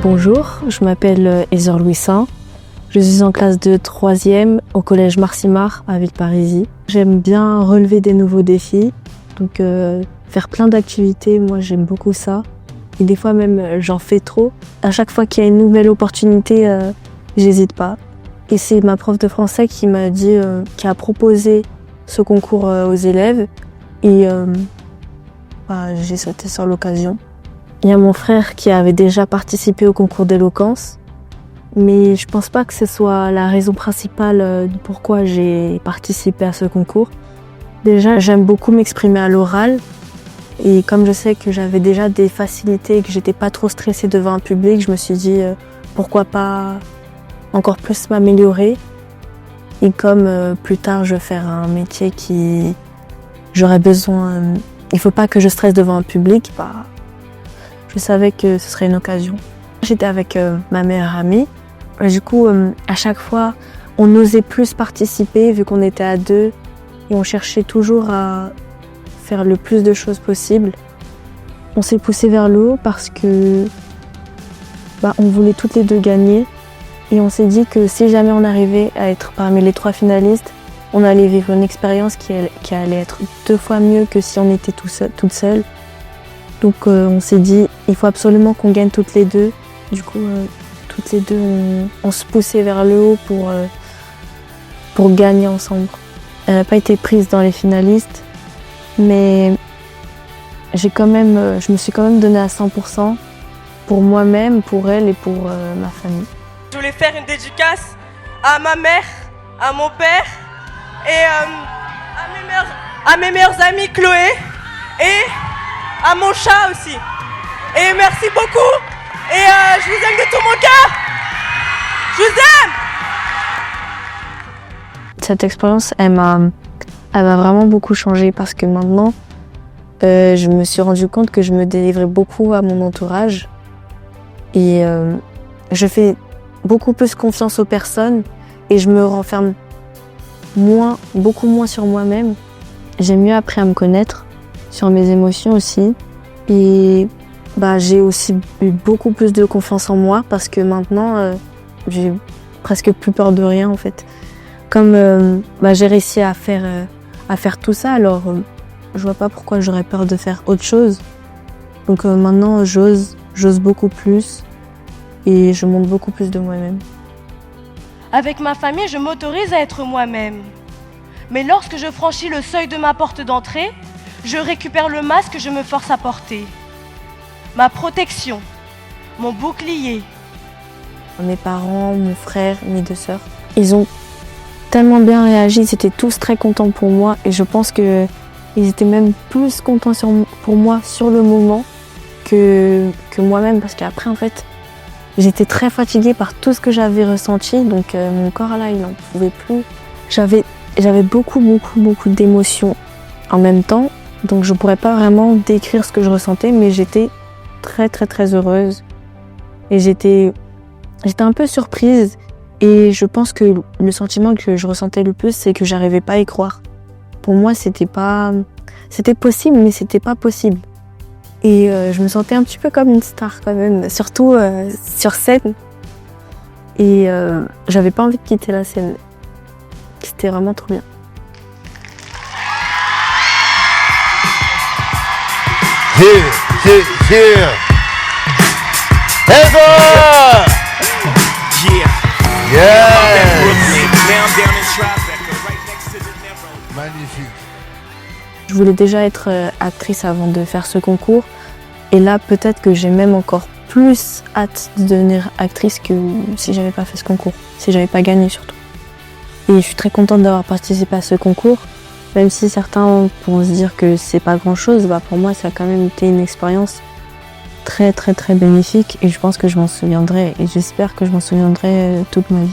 Bonjour, je m'appelle Heather Louisin. Je suis en classe de 3e au collège Marcimar à Villeparisis. J'aime bien relever des nouveaux défis, donc faire plein d'activités, moi j'aime beaucoup ça. Et des fois même j'en fais trop. À chaque fois qu'il y a une nouvelle opportunité, j'hésite pas. Et c'est ma prof de français qui m'a dit, qui a proposé ce concours aux élèves. Et j'ai sauté sur l'occasion. Il y a mon frère qui avait déjà participé au concours d'éloquence, mais je pense pas que ce soit la raison principale de pourquoi j'ai participé à ce concours. Déjà, j'aime beaucoup m'exprimer à l'oral, et comme je sais que j'avais déjà des facilités et que j'étais pas trop stressée devant un public, je me suis dit pourquoi pas encore plus m'améliorer. Et comme plus tard je vais faire un métier qui j'aurais besoin, il faut pas que je stresse devant un public, je savais que ce serait une occasion. J'étais avec ma meilleure amie. Et du coup, à chaque fois, on osait plus participer vu qu'on était à deux. Et on cherchait toujours à faire le plus de choses possible. On s'est poussé vers le haut parce que on voulait toutes les deux gagner. Et on s'est dit que si jamais on arrivait à être parmi les 3 finalistes, on allait vivre une expérience qui allait être 2 fois mieux que si on était toute seule. Donc on s'est dit, il faut absolument qu'on gagne toutes les deux. Du coup, toutes les deux, on se poussait vers le haut pour gagner ensemble. Elle n'a pas été prise dans les finalistes, mais je me suis quand même donnée à 100% pour moi-même, pour elle et pour ma famille. Je voulais faire une dédicace à ma mère, à mon père et à mes meilleurs amis Chloé et à mon chat aussi. Et merci beaucoup. Et je vous aime de tout mon cœur. Je vous aime. Cette expérience, elle m'a vraiment beaucoup changé parce que maintenant, je me suis rendu compte que je me délivrais beaucoup à mon entourage. Et je fais beaucoup plus confiance aux personnes et je me renferme beaucoup moins sur moi-même. J'ai mieux appris à me connaître, sur mes émotions aussi. Et j'ai aussi eu beaucoup plus de confiance en moi parce que maintenant, j'ai presque plus peur de rien en fait. Comme j'ai réussi à faire tout ça, alors je vois pas pourquoi j'aurais peur de faire autre chose. Donc maintenant, j'ose beaucoup plus et je montre beaucoup plus de moi-même. Avec ma famille, je m'autorise à être moi-même. Mais lorsque je franchis le seuil de ma porte d'entrée, je récupère le masque que je me force à porter. Ma protection, mon bouclier. Mes parents, mon frère, mes 2 sœurs, ils ont tellement bien réagi, ils étaient tous très contents pour moi et je pense qu'ils étaient même plus contents pour moi sur le moment que moi-même parce qu'après en fait, j'étais très fatiguée par tout ce que j'avais ressenti, donc mon corps là, il n'en pouvait plus. J'avais beaucoup d'émotions en même temps. Donc je pourrais pas vraiment décrire ce que je ressentais, mais j'étais très heureuse. Et j'étais un peu surprise. Et je pense que le sentiment que je ressentais le plus, c'est que j'arrivais pas à y croire. Pour moi, c'était possible, mais c'était pas possible. Et je me sentais un petit peu comme une star quand même, surtout sur scène. Et j'avais pas envie de quitter la scène. C'était vraiment trop bien. Yeah! Heather! Magnifique. Je voulais déjà être actrice avant de faire ce concours. Et là, peut-être que j'ai même encore plus hâte de devenir actrice que si j'avais pas fait ce concours, si j'avais pas gagné surtout. Et je suis très contente d'avoir participé à ce concours. Même si certains pourront se dire que c'est pas grand-chose, pour moi ça a quand même été une expérience très bénéfique et je pense que je m'en souviendrai et j'espère que je m'en souviendrai toute ma vie.